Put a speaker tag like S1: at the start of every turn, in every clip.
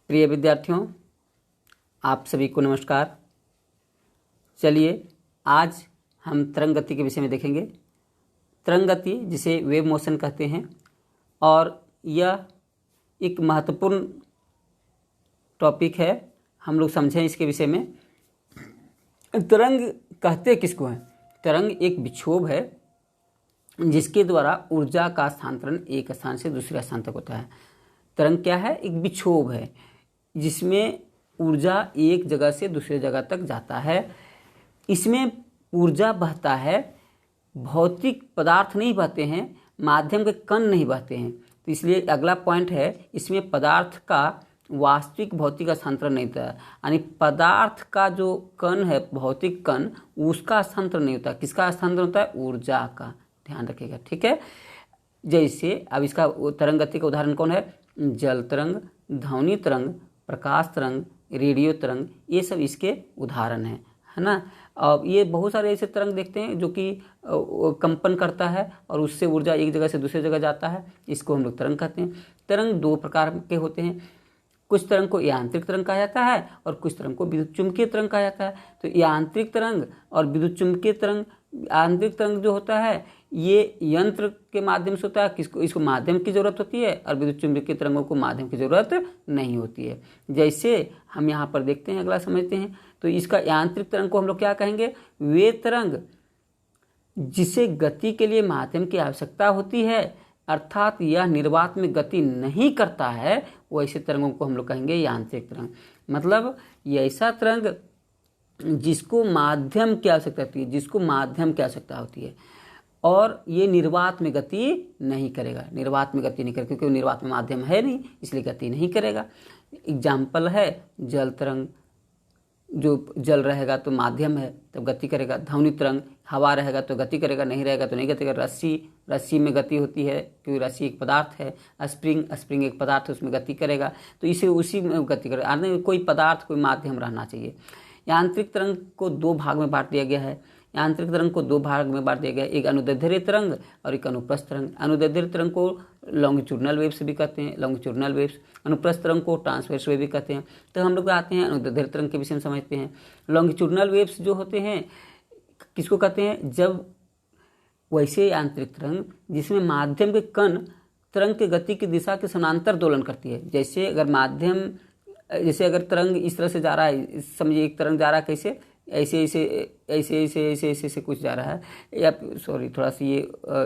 S1: प्रिय विद्यार्थियों, आप सभी को नमस्कार। चलिए आज हम तरंग गति के विषय में देखेंगे। तरंग गति जिसे वेव मोशन कहते हैं और यह एक महत्वपूर्ण टॉपिक है, हम लोग समझें इसके विषय में। तरंग कहते किसको हैं? तरंग एक विक्षोभ है जिसके द्वारा ऊर्जा का स्थानांतरण एक स्थान से दूसरे स्थान तक होता है। तरंग क्या है? एक विक्षोभ है जिसमें ऊर्जा एक जगह से दूसरे जगह तक जाता है। इसमें ऊर्जा बहता है, भौतिक पदार्थ नहीं बहते हैं, माध्यम के कण नहीं बहते हैं। तो इसलिए अगला पॉइंट है, इसमें पदार्थ का वास्तविक भौतिक स्थानांतरण नहीं होता, यानी पदार्थ का जो कण है, भौतिक कण, उसका स्थानांतरण नहीं होता। किसका स्थानांतरण होता है? ऊर्जा का। ध्यान रखिएगा, ठीक है। जैसे अब इसका तरंग गति का उदाहरण कौन है? जल तरंग, ध्वनि तरंग, प्रकाश तरंग, रेडियो तरंग, ये सब इसके उदाहरण हैं, है ना। अब ये बहुत सारे ऐसे तरंग देखते हैं जो कि कंपन करता है और उससे ऊर्जा एक जगह से दूसरी जगह जाता है, इसको हम लोग तरंग कहते हैं। तरंग दो प्रकार के होते हैं, कुछ तरंग को यांत्रिक तरंग कहा जाता है और कुछ तरंग को विद्युत चुंबकीय तरंग कहा जाता है। तो यांत्रिक तरंग और विद्युत चुंबकीय तरंग, यांत्रिक तरंग जो होता है ये यंत्र के माध्यम से होता है, इसको माध्यम की जरूरत होती है, और विद्युत चुंबकीय तरंगों को माध्यम की जरूरत नहीं होती है। जैसे हम यहाँ पर देखते हैं, अगला समझते हैं। तो इसका यांत्रिक तरंग को हम लोग क्या कहेंगे? वे तरंग जिसे गति के लिए माध्यम की आवश्यकता होती है, अर्थात यह निर्वात में गति नहीं करता है, वैसे तरंगों को हम लोग कहेंगे यांत्रिक तरंग। मतलब ये ऐसा तरंग जिसको माध्यम की आवश्यकता होती है, जिसको माध्यम की आवश्यकता होती है, और ये निर्वात में गति नहीं करेगा। निर्वात में गति नहीं करेगा क्योंकि निर्वात में माध्यम है नहीं, इसलिए गति नहीं करेगा। एग्जाम्पल है जल तरंग, जो जल रहेगा तो माध्यम है तब गति करेगा। ध्वनि तरंग, हवा रहेगा तो गति करेगा, नहीं रहेगा तो नहीं गति करेगा। रस्सी में गति होती है क्योंकि रस्सी एक पदार्थ है। स्प्रिंग एक पदार्थ है, उसमें गति करेगा, तो इसे उसी में गति करेगा। कोई पदार्थ, कोई माध्यम रहना चाहिए। यांत्रिक तरंग को दो भाग में बांट दिया गया है। यांत्रिक तरंग को दो भाग में बांट दिया गया है, एक अनुदैर्ध्य तरंग और एक अनुप्रस्थ तरंग। अनुदैर्ध्य तरंग को लॉन्गिट्यूडनल वेव्स भी कहते हैं, लॉन्गिट्यूडनल वेव्स। अनुप्रस्थ तरंग को ट्रांसवर्स वेव भी कहते हैं। तो हम लोग आते हैं अनुदैर्ध्य तरंग के विषय में समझते हैं। लॉन्गिट्यूडनल वेव्स जो होते हैं किसको कहते हैं? जब वैसे यांत्रिक तरंग जिसमें माध्यम के कण तरंग की गति की दिशा के समानांतर दोलन करती है। जैसे अगर तरंग इस तरह से जा रहा है, समझिए एक तरंग जा रहा है कैसे, ऐसे कुछ जा रहा है, या सॉरी थोड़ा सा ये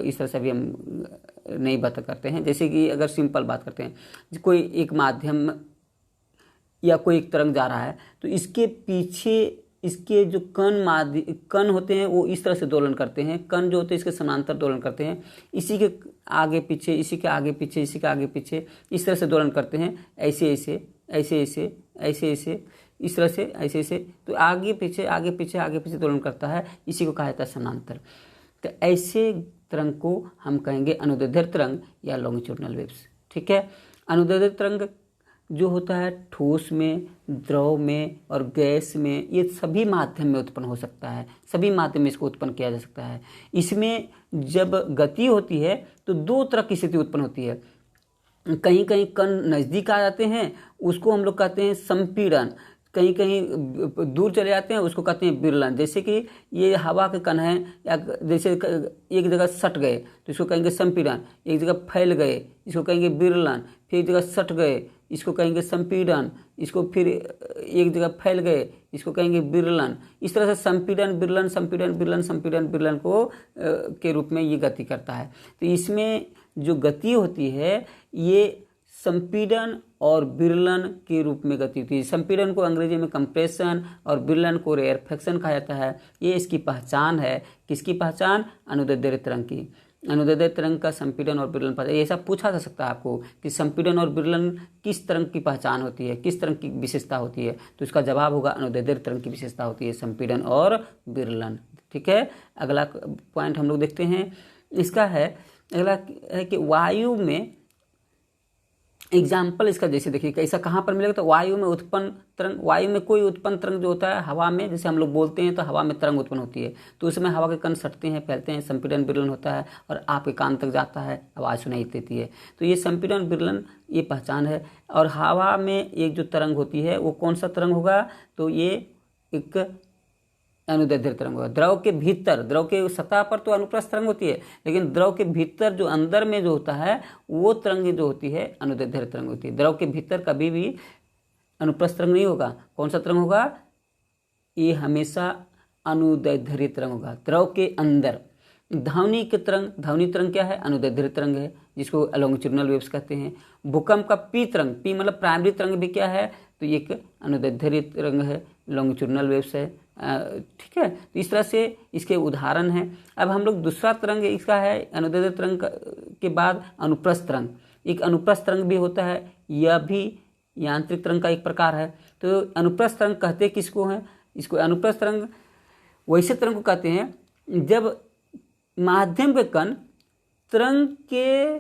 S1: इस तरह से भी हम नहीं बात करते हैं। जैसे कि अगर सिंपल बात करते हैं, कोई एक माध्यम या कोई एक तरंग जा रहा है तो इसके पीछे इसके जो कण होते हैं वो इस तरह से दोलन करते हैं। कण जो होते हैं इसके समानांतर दोलन करते हैं, इसी के आगे पीछे, इसी के आगे पीछे, इसी के आगे पीछे, इस तरह से दोलन करते हैं। ऐसे इस तरह से ऐसे तो आगे पीछे दोलन करता है, इसी को कहा जाता है समानांतर। तो ऐसे तरंग को हम कहेंगे अनुदैर्ध्य तरंग या लॉन्गिट्यूडनल वेव्स, ठीक है। अनुदैर्ध्य तरंग जो होता है ठोस में, द्रव में और गैस में, ये सभी माध्यम में उत्पन्न हो सकता है, सभी माध्यम में इसको उत्पन्न किया जा सकता है। इसमें जब गति होती है तो दो तरह की स्थिति उत्पन्न होती है। कहीं कहीं कण नज़दीक आ जाते हैं, उसको हम लोग कहते हैं संपीड़न। कहीं कहीं दूर चले जाते हैं, उसको कहते हैं विरलन। जैसे कि ये हवा के कण हैं, या जैसे एक जगह सट गए तो इसको कहेंगे संपीड़न, एक जगह फैल गए इसको कहेंगे विरलन, फिर एक जगह सट गए इसको कहेंगे संपीड़न, इसको फिर एक जगह फैल गए इसको कहेंगे विरलन। इस तरह से संपीड़न विरलन, संपीड़न विरलन, संपीड़न विरलन को के रूप में ये गति करता है। तो इसमें जो गति होती है ये संपीड़न और विरलन के रूप में गति होती है। संपीड़न को अंग्रेजी में कंप्रेशन और विरलन को रेयरफेक्शन कहा जाता है। ये इसकी पहचान है। किसकी पहचान? अनुदैर्ध्य तरंग की। अनुदैर्ध्य तरंग का संपीड़न और विरलन पहचान, ऐसा पूछा जा सकता है आपको कि संपीड़न और विरलन किस तरंग की पहचान होती है, किस तरंग की विशेषता होती है, तो इसका जवाब होगा अनुदैर्ध्य तरंग की विशेषता होती है संपीड़न और विरलन, ठीक है। अगला पॉइंट हम लोग देखते हैं, इसका है अगला है कि वायु में एग्जाम्पल इसका जैसे देखिए कैसा कहाँ पर मिलेगा, तो वायु में उत्पन्न तरंग, वायु में कोई उत्पन्न तरंग जो होता है हवा में, जैसे हम लोग बोलते हैं तो हवा में तरंग उत्पन्न होती है, तो उसमें हवा के कण सटते हैं, फैलते हैं, संपीड़न विरलन होता है और आपके कान तक जाता है, आवाज़ सुनाई देती है। तो ये संपीड़न विरलन ये पहचान है। और हवा में एक जो तरंग होती है वो कौन सा तरंग होगा, तो ये एक अनुदैर्ध्य तरंग होगा। द्रव के भीतर, द्रव के सतह पर तो अनुप्रस्थ तरंग होती है, लेकिन द्रव के भीतर जो अंदर में जो होता है वो तरंग जो होती है अनुदैर्ध्य तरंग होती है। द्रव के भीतर कभी भी अनुप्रस्थ तरंग नहीं होगा। कौन सा तरंग होगा, ये हमेशा अनुदैर्ध्य तरंग होगा। द्रव के अंदर ध्वनि के तरंग, ध्वनि तरंग क्या है, अनुदैर्ध्य तरंग है, जिसको लॉन्गिट्यूडिनल वेव्स कहते हैं। भूकंप का पी तरंग, पी मतलब प्राइमरी तरंग भी क्या है, तो ये एक अनुदैर्ध्य तरंग है, लॉन्गिट्यूडिनल वेव्स है। ठीक है, तो इस तरह से इसके उदाहरण हैं। अब हम लोग दूसरा तरंग इसका है अनुदैर्ध्य तरंग के बाद अनुप्रस्थ तरंग। एक अनुप्रस्थ तरंग भी होता है, यह भी यांत्रिक तरंग का एक प्रकार है। तो अनुप्रस्थ तरंग कहते किसको हैं, इसको अनुप्रस्थ तरंग वैसे तरंग को कहते हैं जब माध्यम के कण तरंग के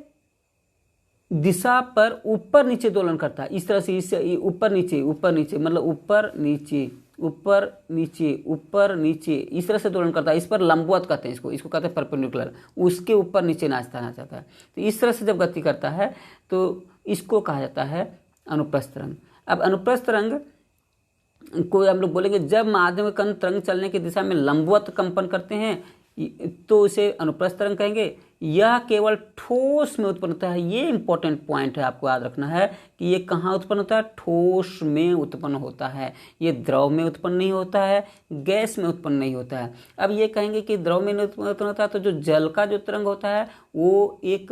S1: दिशा पर ऊपर नीचे दोलन करता है। इस तरह से इस ऊपर नीचे, ऊपर नीचे मतलब ऊपर नीचे, ऊपर नीचे, ऊपर नीचे, इस तरह से दोलन करता है। इस पर लंबवत कहते हैं, इसको कहते हैं परपेंडिकुलर, उसके ऊपर नीचे नाचता है। तो इस तरह से जब गति करता है तो इसको कहा जाता है अनुप्रस्थ तरंग। अब अनुप्रस्थ तरंग को हम लोग बोलेंगे जब माध्यम के कण तरंग चलने की दिशा में लंबवत कंपन करते हैं तो उसे अनुप्रस्थ तरंग कहेंगे। यह केवल ठोस में उत्पन्न होता है। ये इंपॉर्टेंट पॉइंट है, आपको याद रखना है कि ये कहाँ उत्पन्न होता है, ठोस में उत्पन्न होता है। ये द्रव में उत्पन्न नहीं होता है, गैस में उत्पन्न नहीं होता है। अब ये कहेंगे कि द्रव में उत्पन्न होता है, तो जो जल का जो तरंग होता है वो एक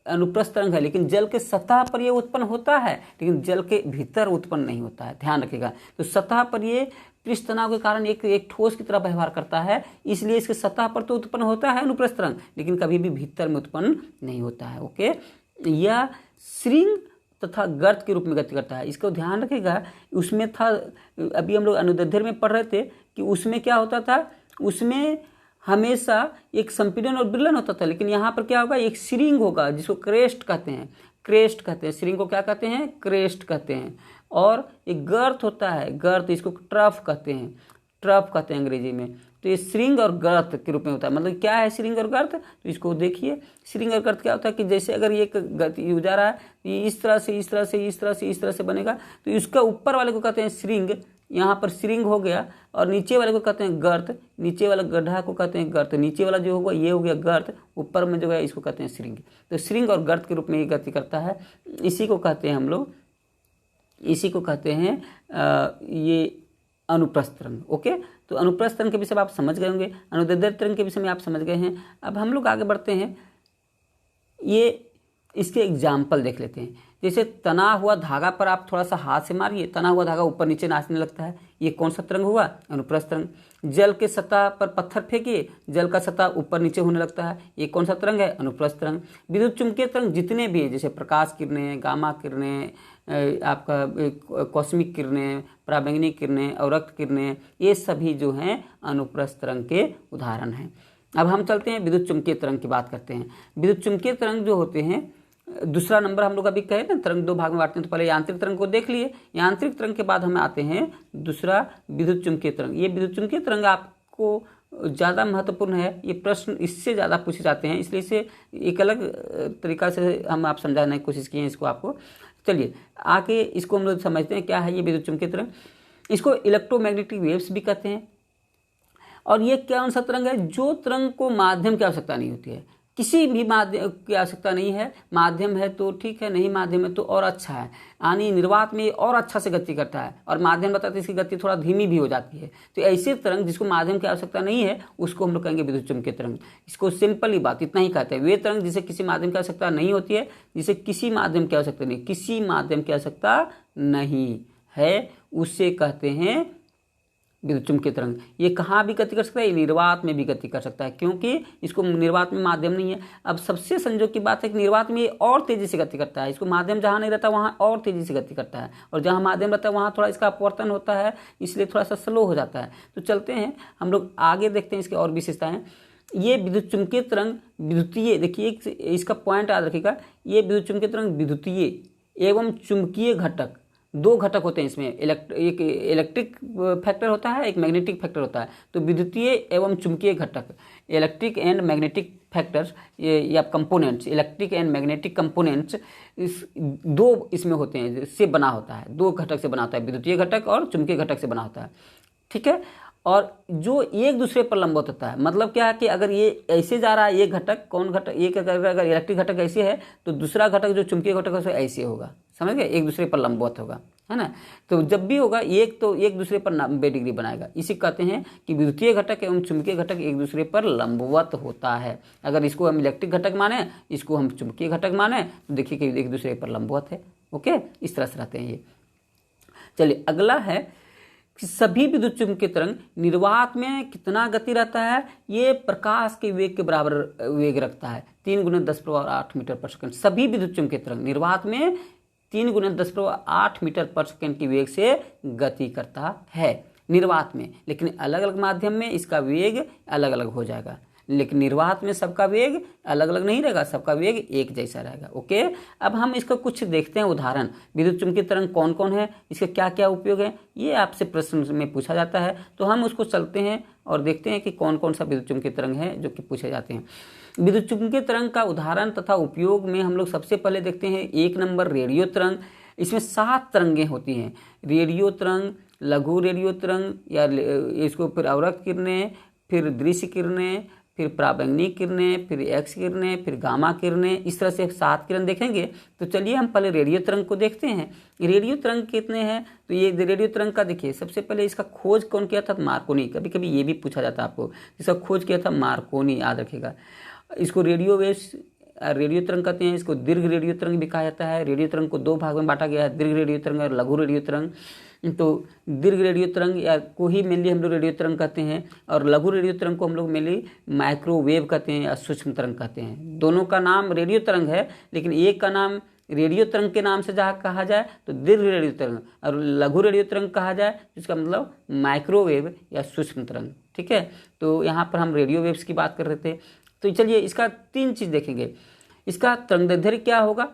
S1: अनुप्रस्थ तरंग है, लेकिन जल के सतह पर ये उत्पन्न होता है, लेकिन जल के भीतर उत्पन्न नहीं होता है, ध्यान रखिएगा। तो सतह पर ये पृष्ठ तनाव के कारण एक ठोस की तरह व्यवहार करता है, इसलिए इसके सतह पर तो उत्पन्न होता है अनुप्रस्थ तरंग, लेकिन कभी भी भीतर में उत्पन्न नहीं होता है। ओके, यह श्रृंग तथा गर्त के रूप में गति करता है, इसको ध्यान रखिएगा। उसमें था, अभी हम लोग अनुदैर्ध्य में पढ़ रहे थे कि उसमें क्या होता था, उसमें हमेशा एक संपीड़न और विरलन होता था, लेकिन यहाँ पर क्या होगा, एक श्रृंग होगा जिसको क्रेस्ट कहते हैं। क्रेस्ट कहते हैं, श्रृंग को क्या कहते हैं, क्रेस्ट कहते हैं। और एक गर्त होता है, गर्त, इसको ट्रफ कहते हैं, ट्रफ कहते हैं अंग्रेजी में। तो ये श्रृंग और गर्त के रूप में होता है। मतलब क्या है श्रृंग और गर्त, तो इसको देखिए। श्रृंग और गर्त क्या होता है कि जैसे अगर ये गति हो जा रहा है, ये इस तरह से इस तरह से इस तरह से इस तरह से बनेगा, तो इसका ऊपर वाले को कहते हैं श्रृंग, यहाँ पर श्रृंग हो गया, और नीचे वाले को कहते हैं गर्त, नीचे वाला गड्ढा को कहते हैं गर्त, नीचे वाला जो होगा ये हो गया गर्त, ऊपर में जो है इसको कहते हैं श्रृंग। तो श्रृंग और गर्त के रूप में ये गति करता है। इसी को कहते हैं हम लोग, इसी को कहते हैं ये अनुप्रस्थ तरंग। ओके, तो अनुप्रस्थ तरंग के विषय में आप समझ गए होंगे, अनुदैर्ध्य तरंग के विषय में आप समझ गए हैं। अब हम लोग आगे बढ़ते हैं, ये इसके एग्जाम्पल देख लेते हैं। जैसे तना हुआ धागा पर आप थोड़ा सा हाथ से मारिए, तना हुआ धागा ऊपर नीचे नाचने लगता है, ये कौन सा तरंग हुआ, अनुप्रस्थ तरंग। जल के सतह पर पत्थर फेंकिए, जल का सतह ऊपर नीचे होने लगता है, ये कौन सा तरंग है, अनुप्रस्थ तरंग। विद्युत चुंबकीय तरंग जितने भी हैं, जैसे प्रकाश किरणें, गामा किरणें, आपका कॉस्मिक किरणें, पराबैंगनी किरणें और रक्त किरणें, ये सभी जो हैं अनुप्रस्थ तरंग के उदाहरण हैं। अब हम चलते हैं विद्युत चुंबकीय तरंग की बात करते हैं। विद्युत चुंबकीय तरंग जो होते हैं, दूसरा नंबर हम लोग अभी कहे ना, तरंग दो भाग में बांटते हैं, तो पहले यांत्रिक तरंग को देख लिए। यांत्रिक तरंग के बाद हमें आते हैं दूसरा विद्युत चुंबकीय तरंग। ये विद्युत चुंबकीय तरंग आपको ज़्यादा महत्वपूर्ण है, ये प्रश्न इससे ज़्यादा पूछे जाते हैं, इसलिए इसे एक अलग तरीका से हम आप समझाने की कोशिश किए हैं इसको आपको। चलिए आगे इसको हम लोग समझते हैं क्या है ये विद्युत चुंबकीय तरंग। इसको इलेक्ट्रोमैग्नेटिक वेव्स भी कहते हैं। और ये कौन सा तरंग है, जो तरंग को माध्यम की आवश्यकता नहीं होती है, किसी भी माध्यम की आवश्यकता नहीं है, माध्यम है तो ठीक है, नहीं माध्यम है तो और अच्छा है, यानी निर्वात में और अच्छा से गति करता है, और माध्यम बताते हैं इसकी गति थोड़ा धीमी भी हो जाती है। तो ऐसे तरंग जिसको माध्यम की आवश्यकता नहीं है उसको हम लोग कहेंगे विद्युत चुंबकीय तरंग। इसको सिंपल ही बात इतना ही कहते हैं, वे तरंग जिसे किसी माध्यम की आवश्यकता नहीं होती है, जिसे किसी माध्यम की आवश्यकता नहीं, किसी माध्यम की आवश्यकता नहीं है, उससे कहते हैं विद्युत चुंबकीय तरंग। ये कहाँ भी गति कर सकता है, निर्वात में भी गति कर सकता है, क्योंकि इसको निर्वात में माध्यम नहीं है। अब सबसे संयोग की बात है कि निर्वात में ये और तेजी से गति करता है, इसको माध्यम जहाँ नहीं रहता वहाँ और तेजी से गति करता है, और जहाँ माध्यम रहता है वहाँ थोड़ा इसका अपवर्तन होता है, इसलिए थोड़ा सा स्लो हो जाता है। तो चलते हैं हम लोग आगे देखते हैं इसकी और विशेषताएं। ये विद्युत चुंबकीय तरंग विद्युतीय, देखिए इसका पॉइंट याद रखिएगा, ये विद्युत चुंबकीय तरंग विद्युतीय एवं चुंबकीय घटक, दो घटक होते हैं इसमें, एक इलेक्ट्रिक फैक्टर होता है, एक मैग्नेटिक फैक्टर होता है। तो विद्युतीय एवं चुंबकीय घटक, इलेक्ट्रिक एंड मैग्नेटिक फैक्टर्स या components, electric and magnetic components, इस दो इसमें होते हैं, से बना होता है, दो घटक से बना होता है, विद्युतीय घटक और चुंबकीय घटक से बना होता है। ठीक है, और जो एक दूसरे पर लंबवत होता है, मतलब क्या है कि अगर ये ऐसे जा रहा है, ये घटक, कौन घटक, एक अगर इलेक्ट्रिक घटक ऐसे है तो दूसरा घटक जो चुंबकीय घटक है ऐसे होगा, समझ गए, एक दूसरे पर लंबवत होगा, है ना। तो जब भी होगा एक तो एक दूसरे पर 90 डिग्री बनाएगा, इसी कहते हैं कि विद्युतीय घटक एवं चुंबकीय घटक एक दूसरे पर लंबवत होता है। अगर इसको हम इलेक्ट्रिक घटक माने, इसको हम चुंबकीय घटक माने, तो देखिए कि एक दूसरे पर लंबवत है। ओके, इस तरह से रहते हैं ये। चलिए अगला है कि सभी विद्युत चुम्बकीय तरंग निर्वात में कितना गति रहता है, ये प्रकाश के वेग के बराबर वेग रखता है, 3 × 10⁸ मीटर पर सेकंड। सभी विद्युत चुम्बकीय तरंग निर्वात में 3 × 10⁸ मीटर पर सेकंड की वेग से गति करता है निर्वात में, लेकिन अलग अलग माध्यम में इसका वेग अलग अलग हो जाएगा, लेकिन निर्वात में सबका वेग अलग अलग नहीं रहेगा, सबका वेग एक जैसा रहेगा। ओके, अब हम इसको कुछ देखते हैं उदाहरण। विद्युत चुम्बकीय तरंग कौन कौन है, इसके क्या क्या उपयोग है, ये आपसे प्रश्न में पूछा जाता है, तो हम उसको चलते हैं और देखते हैं कि कौन कौन सा विद्युत चुम्बकीय तरंग है जो कि पूछे जाते हैं। विद्युत चुम्बकीय तरंग का उदाहरण तथा उपयोग में हम लोग सबसे पहले देखते हैं 1 नंबर रेडियो तरंग। इसमें 7 तरंगें होती हैं, रेडियो तरंग, लघु रेडियो तरंग या इसको फिर अवरक्त किरणें, फिर दृश्य किरणें, फिर पराबैंगनी किरणें, फिर एक्स किरणें, फिर गामा किरणें, इस तरह से 7 किरण देखेंगे। तो चलिए हम पहले रेडियो तरंग को देखते हैं। रेडियो तरंग कितने हैं, तो ये रेडियो तरंग का देखिए, सबसे पहले इसका खोज कौन किया था, मार्कोनी। कभी कभी ये भी पूछा जाता है आपको, इसका खोज किया था मार्कोनी, याद रखिएगा। इसको रेडियो वेव्स, रेडियो तरंग कहते हैं, इसको दीर्घ रेडियो तरंग भी कहा जाता है। रेडियो तरंग को 2 भाग में बांटा गया है, दीर्घ रेडियो तरंग और लघु रेडियो तरंग। तो दीर्घ रेडियो तरंग या को ही मेनली हम लोग रेडियो तरंग कहते हैं, और लघु रेडियो तरंग को हम लोग मेनली माइक्रोवेव कहते हैं या सूक्ष्म तरंग कहते हैं। दोनों का नाम रेडियो तरंग है, लेकिन एक का नाम रेडियो तरंग के नाम से जहाँ कहा जाए तो दीर्घ रेडियो तरंग, और लघु रेडियो तरंग कहा जाए जिसका मतलब माइक्रोवेव या सूक्ष्म तरंग। ठीक है, तो यहाँ पर हम रेडियो वेव्स की बात कर रहे थे। तो चलिए इसका 3 चीज़ देखेंगे। इसका तरंगदैर्ध्य क्या होगा,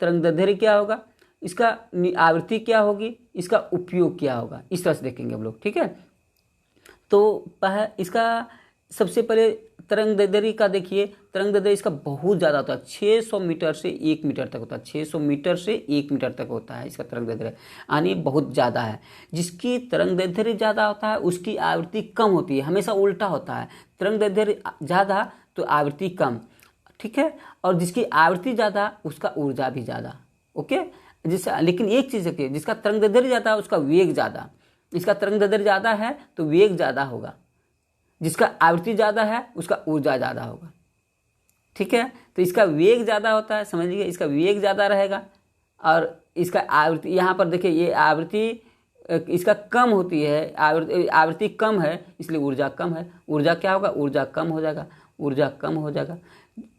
S1: तरंगदैर्ध्य क्या होगा, इसका आवृत्ति क्या होगी, इसका उपयोग क्या होगा, इस तरह से देखेंगे हम लोग। ठीक है, तो इसका सबसे पहले तरंगदैर्ध्य का देखिए। तरंगदैर्ध्य इसका बहुत ज़्यादा होता है, 600 मीटर से 1 मीटर तक होता है, 600 मीटर से 1 मीटर तक होता है इसका तरंगदैर्ध्य, यानी बहुत ज़्यादा है। जिसकी तरंगदैर्ध्य ज़्यादा होता है उसकी आवृत्ति कम होती है, हमेशा उल्टा होता है, तरंगदैर्ध्य ज़्यादा तो आवृत्ति कम। ठीक है, और जिसकी आवृत्ति ज़्यादा उसका ऊर्जा भी ज़्यादा। ओके, लेकिन एक चीज़ है, जिसका तरंगदैर्ध्य ज़्यादा उसका वेग ज़्यादा। इसका तरंगदैर्ध्य ज़्यादा है तो वेग ज़्यादा होगा, जिसका आवृत्ति ज़्यादा है उसका ऊर्जा ज़्यादा होगा। ठीक है, तो इसका वेग ज़्यादा होता है, समझ लीजिए इसका वेग ज़्यादा रहेगा, और इसका आवृत्ति, यहाँ पर देखिए ये आवृत्ति इसका कम होती है, आवृत्ति कम है इसलिए ऊर्जा कम है। ऊर्जा क्या होगा, ऊर्जा कम हो जाएगा, ऊर्जा कम हो जाएगा।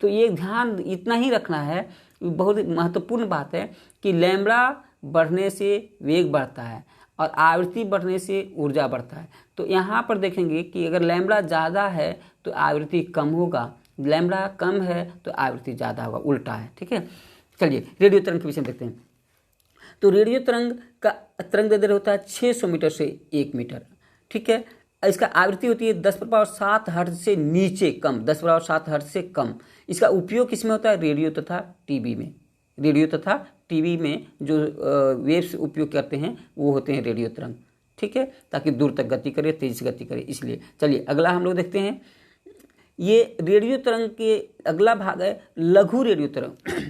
S1: तो ये ध्यान इतना ही रखना है, बहुत महत्वपूर्ण बात है कि लैम्ब्डा बढ़ने से वेग बढ़ता है और आवृत्ति बढ़ने से ऊर्जा बढ़ता है। तो यहाँ पर देखेंगे कि अगर लैम्ब्डा ज़्यादा है तो आवृत्ति कम होगा, लैम्ब्डा कम है तो आवृत्ति ज़्यादा होगा, उल्टा है। ठीक है, चलिए रेडियो तरंग के विषय में देखते हैं। तो रेडियो तरंग का तरंगदैर्ध्य होता है 600 मीटर से 1 मीटर। ठीक है, इसका आवृत्ति होती है 10⁻7 हर्ट्ज से नीचे कम, 10⁻7 हर्ट्ज से कम। इसका उपयोग किसमें होता है, रेडियो तथा टीवी में। रेडियो तथा टीवी में जो वेव्स उपयोग करते हैं वो होते हैं रेडियो तरंग। ठीक है, ताकि दूर तक गति करे, तेजी से गति करे, इसलिए। चलिए अगला हम लोग देखते हैं, ये रेडियो तरंग के अगला भाग है लघु रेडियो तरंग।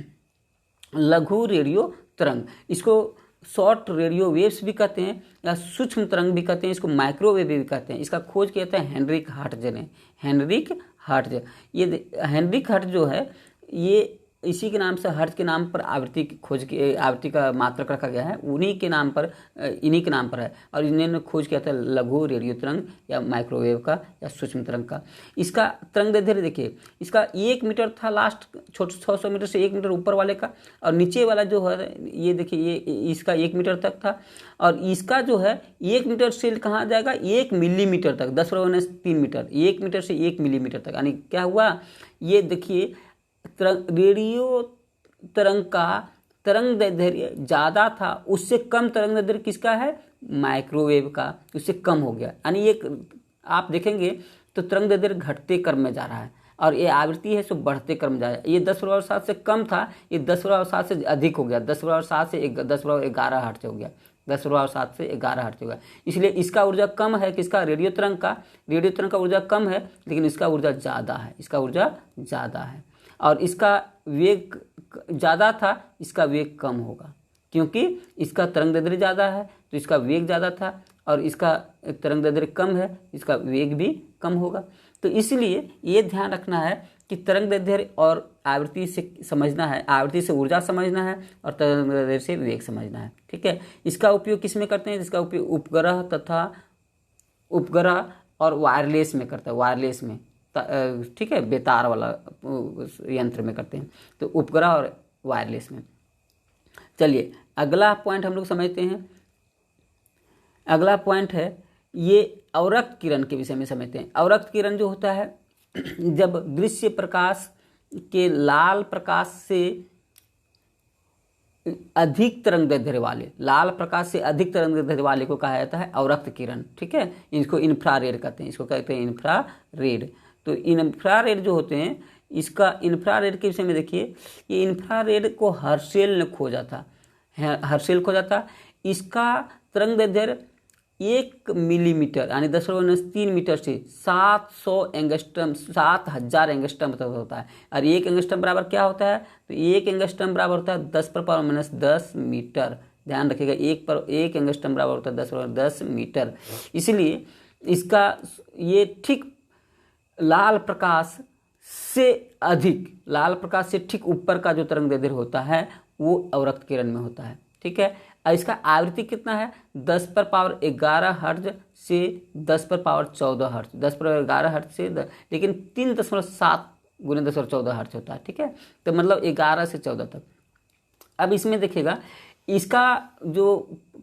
S1: लघु रेडियो तरंग, इसको शॉर्ट रेडियो वेव्स भी कहते हैं या सूक्ष्म तरंग भी कहते हैं, इसको माइक्रोवेव भी कहते हैं। इसका खोज किया था हेनरिक हर्ट्ज ने, हेनरिक हर्ट्ज। ये हेनरिक हर्ट्ज जो है ये इसी के नाम से, हर्ट्ज के नाम पर आवृत्ति की खोज की, आवृत्ति का मात्रक रखा गया है, उन्हीं के नाम पर, इन्हीं के नाम पर है। और इन्होंने खोज किया था लघु रेडियो तरंग या माइक्रोवेव का या सूक्ष्म तरंग का। इसका तरंगदैर्ध्य देखिए, इसका 1 मीटर था लास्ट, 600 मीटर से 1 मीटर ऊपर वाले का, और नीचे वाला जो है ये देखिए ये इसका 1 मीटर तक था, और इसका जो है 1 मीटर से कहाँ जाएगा, 1 मिलीमीटर तक, 10⁻³ मीटर, 1 मीटर से 1 मिलीमीटर तक। यानी क्या हुआ, ये देखिए रेडियो तरंग का तरंग दैर्ध्य ज़्यादा था उससे कम तरंग दैर्ध्य किसका है, माइक्रोवेव का, उससे कम हो गया। यानी ये आप देखेंगे तो तरंग दैर्ध्य घटते क्रम में जा रहा है और ये आवृत्ति है सो बढ़ते क्रम जा रहा है। ये 10^7 से कम था, ये 10^7 से अधिक हो गया, 10^7 से 10^11 हर्ट्ज हो गया, 10^7 से 11 हर्ट्ज हो गया। इसलिए इसका ऊर्जा कम है, किसका, रेडियो तरंग का ऊर्जा कम है, लेकिन इसका ऊर्जा ज़्यादा है, इसका ऊर्जा ज़्यादा है। और इसका वेग ज़्यादा था, इसका वेग कम होगा, क्योंकि इसका तरंग दैर्ध्य ज़्यादा है तो इसका वेग ज़्यादा था, और इसका तरंग दैर्ध्य कम है, इसका वेग भी कम होगा। तो इसलिए ये ध्यान रखना है कि तरंग दैर्ध्य और आवृत्ति से समझना है, आवृत्ति से ऊर्जा समझना है और तरंग दैर्ध्य से वेग समझना है। ठीक है, इसका उपयोग किस में करते हैं, इसका उपयोग उपग्रह और वायरलेस में करते हैं, वायरलेस में, ठीक है, बेतार वाला यंत्र में करते हैं, तो उपग्रह और वायरलेस में। चलिए अगला पॉइंट हम लोग समझते हैं। अगला पॉइंट है ये अवरक्त किरण के विषय में समझते हैं। अवरक्त किरण जो होता है, जब दृश्य प्रकाश के लाल प्रकाश से अधिक तरंग दैर्ध्य वाले, लाल प्रकाश से अधिक तरंग दैर्ध्य वाले को कहा जाता है अवरक्त किरण। ठीक है, इसको इंफ्रारेड कहते हैं, इसको कहते हैं इंफ्रारेड। तो इंफ्रारेड जो होते हैं, इसका इंफ्रारेड के विषय में देखिए, ये इंफ्रारेड को हर्शेल ने खोजा था, हर्शेल खोजा था। इसका तरंग दैर्ध्य 1 मिलीमीटर यानी 10^3 मीटर से 700 एंगस्ट्रम, 7000 एंगस्ट्रम तक होता है। और 1 एंगस्ट्रम बराबर क्या होता है, तो 1 एंगस्ट्रम बराबर होता है 10⁻⁻10 मीटर। ध्यान रखिएगा, 1 एंगस्ट्रम बराबर होता है 10⁻10 मीटर। इसलिए इसका ये ठीक लाल प्रकाश से अधिक, लाल प्रकाश से ठीक ऊपर का जो तरंग दैर्ध्य होता है वो अवरक्त किरण में होता है। ठीक है, इसका आवृत्ति कितना है, 10⁻11 हर्ट्ज से 10⁻14 हर्ट्ज, 10⁻11 हर्ट्ज से लेकिन 3.7 × 10⁻14 हर्ट्ज होता है। ठीक है, तो मतलब 11 से 14 तक। अब इसमें देखिएगा, इसका जो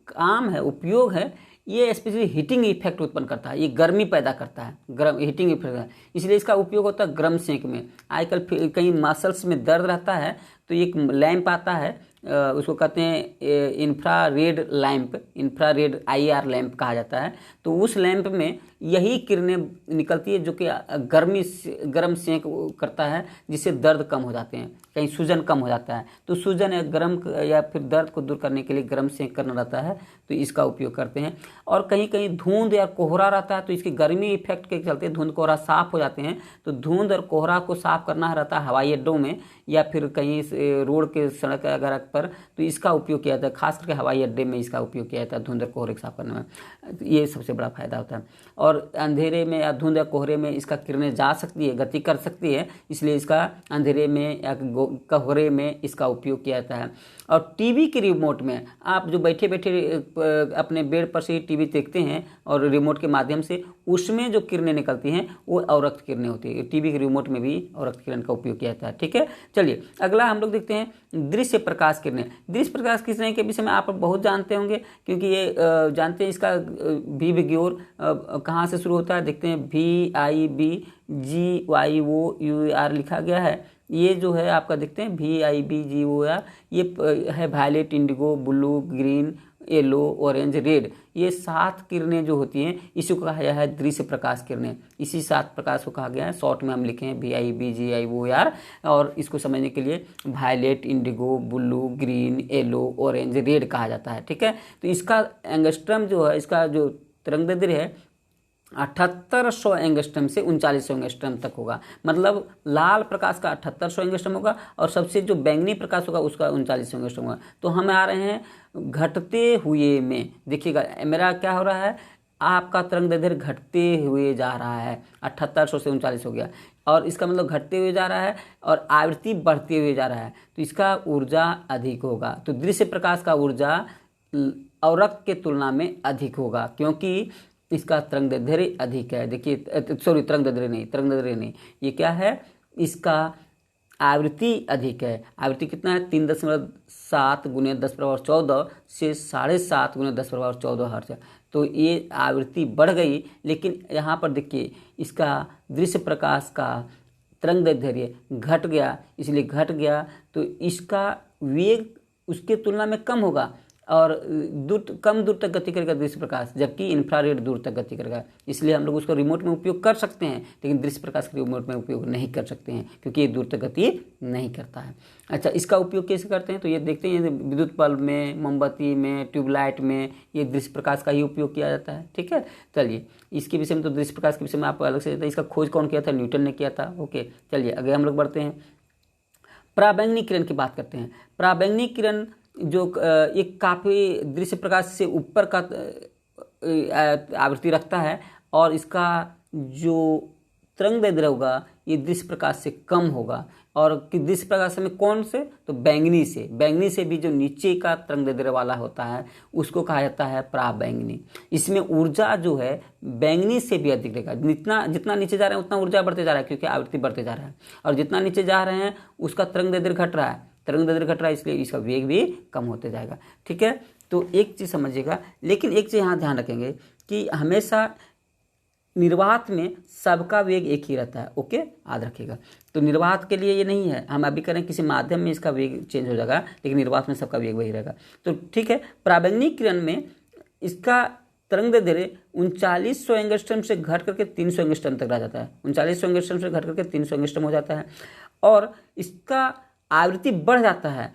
S1: काम है, उपयोग है, ये स्पेशली हीटिंग इफेक्ट उत्पन्न करता है, ये गर्मी पैदा करता है, गर्म हीटिंग इफेक्ट, इसलिए इसका उपयोग होता है गर्म सेंक में। आजकल कहीं मसल्स में दर्द रहता है तो एक लैंप आता है, उसको कहते हैं infrared lamp, infrared IR lamp कहा जाता है। तो उस लैंप में यही किरणें निकलती है जो कि गर्म सेंक करता है, जिससे दर्द कम हो जाते हैं, कहीं सूजन कम हो जाता है। तो सूजन या गर्म या फिर दर्द को दूर करने के लिए गर्म सेंक करना रहता है, तो इसका उपयोग करते हैं। और कहीं कहीं धुंध या कोहरा रहता है, तो इसकी गर्मी इफेक्ट के चलते धुंध कोहरा साफ हो जाते हैं। तो धुंध और कोहरा को साफ करना रहता है हवाई अड्डों में या फिर कहीं रोड के सड़क वगैरह पर, तो इसका उपयोग किया जाता है, खास करके हवाई अड्डे में इसका उपयोग किया जाता है धुंध और कोहरे को साफ करने में। ये सबसे बड़ा फायदा होता है। और अंधेरे में या धुंध या कोहरे में इसका किरणें जा सकती है, गति कर सकती है, इसलिए इसका अंधेरे में या कोहरे में इसका उपयोग किया जाता है। और टीवी के रिमोट में आप जो बैठे बैठे अपने बेड पर से टीवी देखते हैं और रिमोट के माध्यम से, उसमें जो किरणें निकलती हैं वो अवरक्त किरणें होती है। टीवी के रिमोट में भी अवरक्त किरण का उपयोग किया जाता है। ठीक है, चलिए अगला हम लोग देखते हैं दृश्य प्रकाश किरणें। दृश्य प्रकाश किरणें के विषय में आप बहुत जानते होंगे, क्योंकि ये जानते हैं इसका विग्योर कहाँ से शुरू होता है। देखते हैं VIBGYOUR लिखा गया है। ये जो है आपका देखते हैं VIBGOR, ये है violet, indigo, blue, green, yellow, orange, red. ये 7 किरणें जो होती हैं इसी को कहा गया है दृश्य प्रकाश किरणें। इसी 7 प्रकाश को कहा गया है, शॉर्ट में हम लिखे हैं VIBGYOR। और इसको समझने के लिए violet, indigo, blue, green, yellow, orange, red कहा जाता है। ठीक है, तो इसका एंगस्ट्रम जो है, इसका जो तरंग दैर्ध्य है 7800 एंगस्ट्रम से 3900 एंगस्ट्रम तक होगा। मतलब लाल प्रकाश का 7800 एंगस्ट्रम होगा और सबसे जो बैंगनी प्रकाश होगा उसका 3900 एंगस्ट्रम होगा। तो हम आ रहे हैं घटते हुए में। देखिएगा मेरा क्या हो रहा है, आपका तरंग दैर्ध्य घटते हुए जा रहा है, 7800 से 39 हो गया, और इसका मतलब घटते हुए जा रहा है और आवृत्ति बढ़ते हुए जा रहा है, तो इसका ऊर्जा अधिक होगा। तो दृश्य प्रकाश का ऊर्जा अवरक्त के तुलना में अधिक होगा, क्योंकि इसका तरंग दैर्ध्य अधिक है। देखिए सॉरी, तरंग दैर्ध्य नहीं, ये क्या है, इसका आवृत्ति अधिक है। आवृत्ति कितना है, 3.7 × 10⁻14 से 7.5 × 10⁻14 हर्ट्ज। तो ये आवृत्ति बढ़ गई, लेकिन यहाँ पर देखिए इसका दृश्य प्रकाश का तरंग दैर्ध्य घट गया, इसलिए घट गया तो इसका वेग उसके तुलना में कम होगा और कम दूर तक गति करेगा दृश्य प्रकाश, जबकि इंफ्रारेड दूर तक गति करेगा। इसलिए हम लोग उसको रिमोट में उपयोग कर सकते हैं, लेकिन दृश्य प्रकाश के रिमोट में उपयोग नहीं कर सकते हैं क्योंकि ये दूर तक गति नहीं करता है। अच्छा, इसका उपयोग कैसे करते हैं तो ये देखते हैं विद्युत बल्ब में, मोमबत्ती में, ट्यूबलाइट में ये दृश्य प्रकाश का ही उपयोग किया जाता है। ठीक है, चलिए इसके विषय में तो दृश्य प्रकाश के विषय में आपको अलग से, इसका खोज कौन किया था? न्यूटन ने किया था। ओके, चलिए आगे हम लोग बढ़ते हैं, पराबैंगनी किरण की बात करते हैं। पराबैंगनी किरण जो एक काफ़ी दृश्य प्रकाश से ऊपर का आवृत्ति रखता है और इसका जो तरंगदैर्ध्य होगा ये दृश्य प्रकाश से कम होगा। और कि दृश्य प्रकाश में कौन से? तो बैंगनी से, बैंगनी से भी जो नीचे का तरंगदैर्ध्य वाला होता है उसको कहा जाता है पराबैंगनी। इसमें ऊर्जा जो है बैंगनी से भी अधिक रहेगा। जितना नीचे जा रहे हैं उतना ऊर्जा बढ़ते जा रहा है क्योंकि आवृत्ति बढ़ते जा रहा है, और जितना नीचे जा रहे हैं उसका तरंगदैर्ध्य घट रहा है, तरंगदैर्ध्य घट रहा है, इसलिए इसका वेग भी कम होते जाएगा। ठीक है, तो एक चीज़ समझिएगा, लेकिन एक चीज़ यहाँ ध्यान रखेंगे कि हमेशा निर्वात में सबका वेग एक ही रहता है। ओके, याद रखिएगा। तो निर्वात के लिए ये नहीं है, हम अभी करें किसी माध्यम में इसका वेग चेंज हो जाएगा, लेकिन निर्वात में सबका वेग वही रहेगा। तो ठीक है, पराबैंगनी किरण में इसका तरंगदैर्ध्य 3900 एंगस्ट्रम से घट करके 300 एंगस्ट्रम तक रह जाता है। 3900 एंगस्ट्रम से घट करके 300 एंगस्ट्रम हो जाता है, और इसका आवृत्ति बढ़ जाता है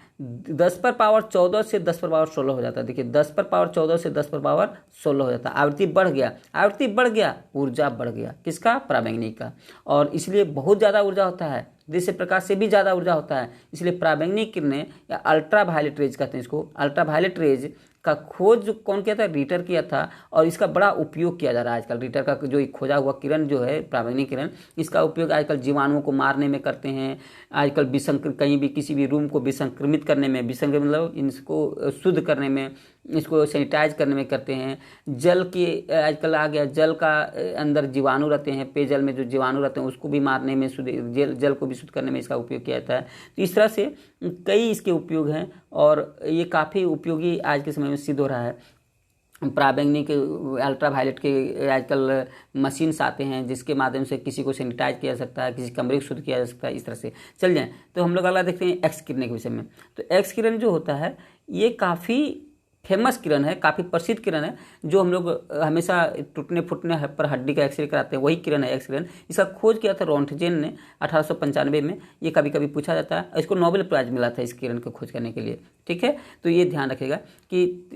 S1: 10⁻14 से 10⁻16 हो जाता है। देखिए 10⁻14 से 10⁻16 हो जाता है, आवृत्ति बढ़ गया, ऊर्जा बढ़ गया, किसका? पराबैंगनी का। और इसलिए बहुत ज़्यादा ऊर्जा होता है, दृश्य प्रकाश से भी ज़्यादा ऊर्जा होता है। इसलिए पराबैंगनी किरणें या अल्ट्रा वायलेट रेज कहते हैं इसको, अल्ट्रा वायलेट रेज का खोज कौन किया था? रिटर किया था, और इसका बड़ा उपयोग किया जा रहा है आजकल। रिटर का जो खोजा हुआ किरण जो है पराबैंगनी किरण, इसका उपयोग आजकल जीवाणुओं को मारने में करते हैं, आजकल कहीं भी किसी भी रूम को विसंक्रमित करने में, विसंक्रमित मतलब इसको शुद्ध करने में, इसको सैनिटाइज करने में करते हैं। जल के आजकल आ गया, जल का अंदर जीवाणु रहते हैं, पेयजल में जो जीवाणु रहते हैं उसको भी मारने में, जल को भी शुद्ध करने में इसका उपयोग किया जाता है। तो इस तरह से कई इसके उपयोग हैं और ये काफ़ी उपयोगी आज के समय में सिद्ध हो रहा है। पराबैंगनी के, अल्ट्रा वायलेट के आजकल मशीन्स आते हैं जिसके माध्यम से किसी को सैनिटाइज किया जा सकता है, किसी कमरे को शुद्ध किया जा सकता है। इस तरह से चल जाएं तो हम लोग अगला देखते हैं एक्स किरण के विषय में। तो एक्स किरण जो होता है ये काफ़ी फेमस किरण है, काफ़ी प्रसिद्ध किरण है, जो हम लोग हमेशा टूटने फूटने पर हड्डी का एक्सरे कराते हैं, वही किरण है एक्स किरण। इसका खोज किया था रोंटगेन ने 1895 में। ये कभी कभी पूछा जाता है, इसको नोबेल प्राइज मिला था इस किरण को खोज करने के लिए। ठीक है, तो ये ध्यान रखिएगा कि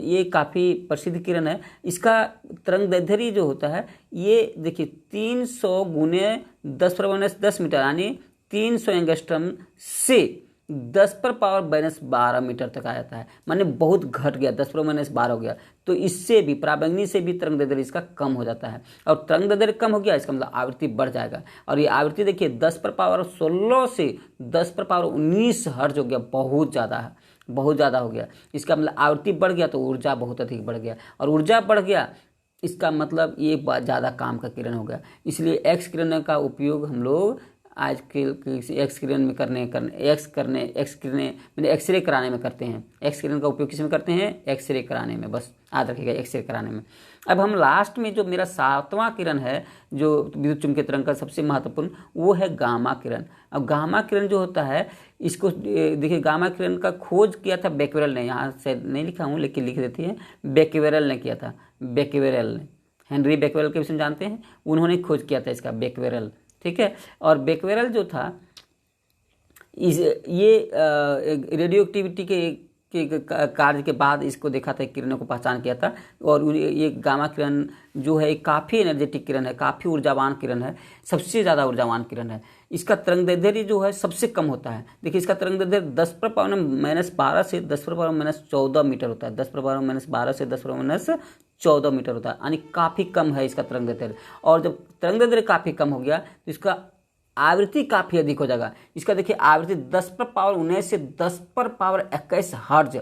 S1: ये काफ़ी प्रसिद्ध किरण है। इसका तरंगदैर्ध्य जो होता है ये देखिए 300 × 10⁻10 मीटर, यानी 300 एंगस्ट्रम से 10⁻12 मीटर तक आ जाता है, माने बहुत घट गया, 10⁻12 हो गया। तो इससे भी, पराबैंगनी से भी तरंगदैर्ध्य इसका कम हो जाता है, और तरंगदैर्ध्य कम हो गया इसका मतलब आवृत्ति बढ़ जाएगा। और ये आवृत्ति देखिए 10⁻16 से 10⁻19 हर्ट्ज हो गया, बहुत ज़्यादा हो गया। इसका मतलब आवृत्ति बढ़ गया तो ऊर्जा बहुत अधिक बढ़ गया, और ऊर्जा बढ़ गया इसका मतलब ये ज़्यादा काम का किरण हो गया। इसलिए एक्स किरण का उपयोग हम लोग आज के एक्स किरण में एक्सरे कराने में करते हैं। एक्स किरण का उपयोग किस में करते हैं? एक्सरे कराने में, बस याद रखिएगा, एक्सरे कराने में। अब हम लास्ट में जो मेरा 7वां किरण है जो विद्युत चुम्बकीय तरंग का सबसे महत्वपूर्ण, वो है गामा किरण। अब गामा किरण जो होता है इसको देखिए, गामा किरण का खोज किया था बेक्वेरेल ने, यहाँ से नहीं लिखा हूँ लेकिन लिख देती है, बेक्वेरेल ने किया था। बेक्वेरेल ने, हेनरी बेक्वेरेल के विषय में जानते हैं, उन्होंने खोज किया था इसका, बेक्वेरेल। ठीक है, और बेक्वेरेल जो था ये रेडियो एक्टिविटी के कार्य के बाद इसको देखा था, किरणों को पहचान किया था। और ये गामा किरण जो है काफ़ी एनर्जेटिक किरण है, काफ़ी ऊर्जावान किरण है, सबसे ज़्यादा ऊर्जावान किरण है। इसका तरंगदैर्ध्य जो है सबसे कम होता है। देखिए इसका तरंगदैर्ध्य 10⁻−12 से 10⁻−14 मीटर होता है, 10⁻−12 से 10⁻−14 मीटर होता है, यानी काफ़ी कम है इसका तरंगदैर्ध्य। और जब तरंगदैर्ध्य काफ़ी कम हो गया तो इसका आवृत्ति काफ़ी अधिक हो जाएगा। इसका देखिए आवृत्ति 10⁻19 से 10⁻21 हर्ट्ज,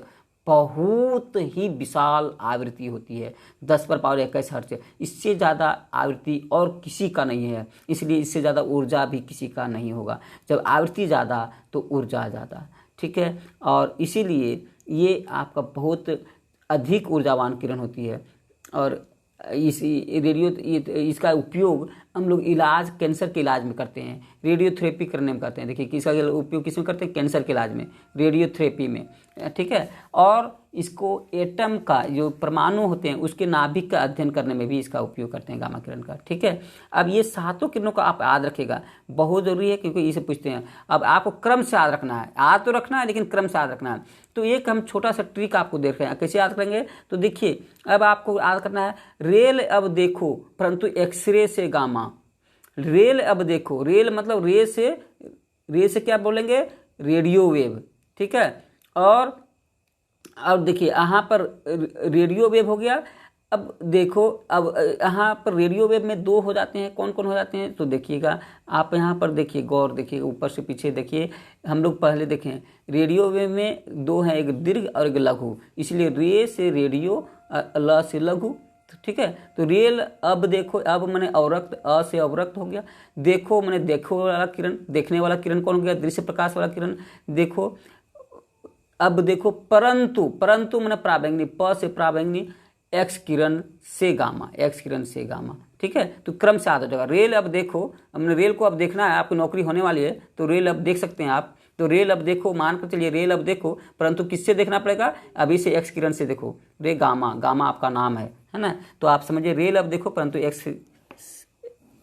S1: बहुत ही विशाल आवृत्ति होती है 10⁻21 हर्ट्ज। इससे ज़्यादा आवृत्ति और किसी का नहीं है, इसलिए इससे ज़्यादा ऊर्जा भी किसी का नहीं होगा। जब आवृत्ति ज़्यादा तो ऊर्जा ज़्यादा। ठीक है, और इसीलिए ये आपका बहुत अधिक ऊर्जावान किरण होती है। और इस रेडियो इसका उपयोग हम लोग इलाज कैंसर के इलाज में करते हैं, रेडियोथेरेपी करने में करते हैं। देखिए किसका उपयोग किस में करते हैं, कैंसर के इलाज में, रेडियोथेरेपी में, ठीक है। और इसको एटम का जो परमाणु होते हैं उसके नाभिक का अध्ययन करने में भी इसका उपयोग करते हैं गामा किरण का, ठीक है। अब ये सातों किरणों को आप याद रखिएगा, बहुत जरूरी है, क्योंकि इसे पूछते हैं। अब आपको क्रम से याद रखना है, याद तो रखना है लेकिन क्रम से याद रखना है। तो एक हम छोटा सा ट्रिक आपको देख रहे हैं, कैसे याद करेंगे। तो देखिए अब आपको याद करना है, रेल अब देखो परंतु एक्सरे से गामा। रेल अब देखो, रेल मतलब रे से क्या बोलेंगे, रेडियो वेव, ठीक है। और अब देखिए यहाँ पर रेडियो वेव हो गया। अब देखो, अब यहाँ पर रेडियो वेव में दो हो जाते हैं, कौन कौन हो जाते हैं, तो देखिएगा आप यहाँ पर देखिए, गौर देखिए, ऊपर से पीछे देखिए। हम लोग पहले देखें, रेडियो वेव में दो हैं, एक दीर्घ और एक लघु, इसलिए रे से रेडियो, ल से लघु, ठीक है। तो रेल अब देखो, अब मैंने अवरक्त, अ से अवरक्त हो गया। देखो मैंने देखो वाला किरण, देखने वाला किरण कौन हो गया, दृश्य प्रकाश वाला किरण। देखो अब देखो, परंतु मैंने प्राबैंगनी, प से प्राबैंगनी, एक्स किरण से गामा, एक्स किरण से गामा, ठीक है। तो क्रम से याद हो जाएगा। रेल अब देखो, हमने रेल को अब देखना है, आपकी नौकरी होने वाली है, तो रेल अब देख सकते हैं आप। तो रेल अब देखो, मान कर चलिए रेल अब देखो, परंतु किससे देखना पड़ेगा, अभी से एक्स किरण से देखो, रे गामा, गामा आपका नाम है ना। तो आप समझिए रेल अब देखो परंतु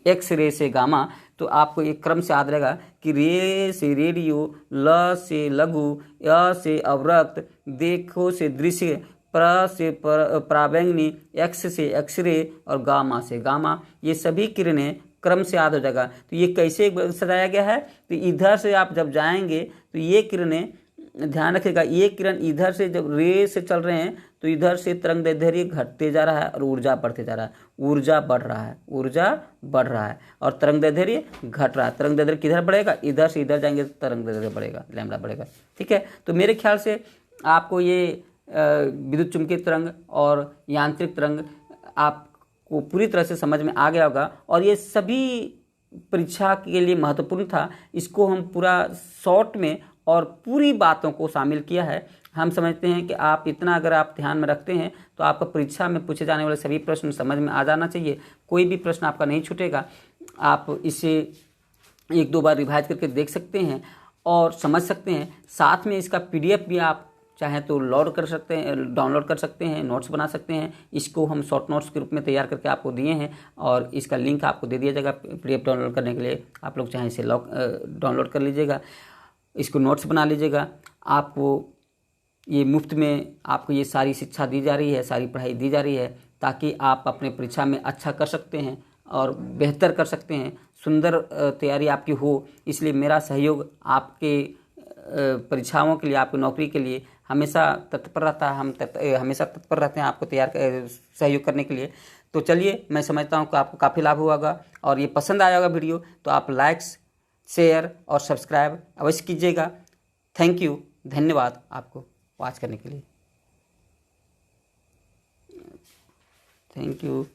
S1: एक्स रे से गामा। तो आपको एक क्रम से याद रहेगा कि रे से रेडियो, ल से लघु, य से अवरक्त, देखो से दृश्य, प्र से प्राबैंगनी, एक्स से एक्सरे और गामा से गामा। ये सभी किरणें क्रम से याद हो जाएगा। तो ये कैसे सजाया गया है, तो इधर से आप जब जाएंगे तो ये किरणें, ध्यान रखिएगा, ये किरण इधर से जब रे से चल रहे हैं तो इधर से तरंग दैर्ध्य घटते जा रहा है और ऊर्जा बढ़ते जा रहा है, ऊर्जा बढ़ रहा है, ऊर्जा बढ़ रहा है, और तरंग दैर्ध्य घट रहा है। तरंग दैर्ध्य किधर बढ़ेगा, इधर से इधर जाएंगे तो तरंग दैर्ध्य बढ़ेगा, लैम्बडा बढ़ेगा, ठीक है। तो मेरे ख्याल से आपको ये विद्युत चुंबकीय तरंग और यांत्रिक तरंग आपको पूरी तरह से समझ में आ गया होगा। और ये सभी परीक्षा के लिए महत्वपूर्ण था, इसको हम पूरा शॉर्ट में और पूरी बातों को शामिल किया है। हम समझते हैं कि आप इतना अगर आप ध्यान में रखते हैं तो आपका परीक्षा में पूछे जाने वाले सभी प्रश्न समझ में आ जाना चाहिए, कोई भी प्रश्न आपका नहीं छूटेगा। आप इसे एक दो बार रिवाइज करके देख सकते हैं और समझ सकते हैं। साथ में इसका PDF भी आप चाहें तो लोड कर सकते हैं, डाउनलोड कर सकते हैं, नोट्स बना सकते हैं। इसको हम शॉर्ट नोट्स के रूप में तैयार करके आपको दिए हैं और इसका लिंक आपको दे दिया जाएगा PDF डाउनलोड करने के लिए। आप लोग चाहें इसे डाउनलोड कर लीजिएगा, इसको नोट्स बना लीजिएगा। आपको ये मुफ्त में आपको ये सारी शिक्षा दी जा रही है, सारी पढ़ाई दी जा रही है, ताकि आप अपने परीक्षा में अच्छा कर सकते हैं और बेहतर कर सकते हैं, सुंदर तैयारी आपकी हो। इसलिए मेरा सहयोग आपके परीक्षाओं के लिए, आपकी नौकरी के लिए हमेशा तत्पर रहता है। हम हमेशा तत्पर रहते हैं आपको सहयोग करने के लिए। तो चलिए, मैं समझता हूँ कि आपको काफ़ी लाभ हुआ होगा और ये पसंद आया होगा वीडियो, तो आप लाइक्स, शेयर और सब्सक्राइब अवश्य कीजिएगा। थैंक यू, धन्यवाद आपको वॉच करने के लिए। Thank you.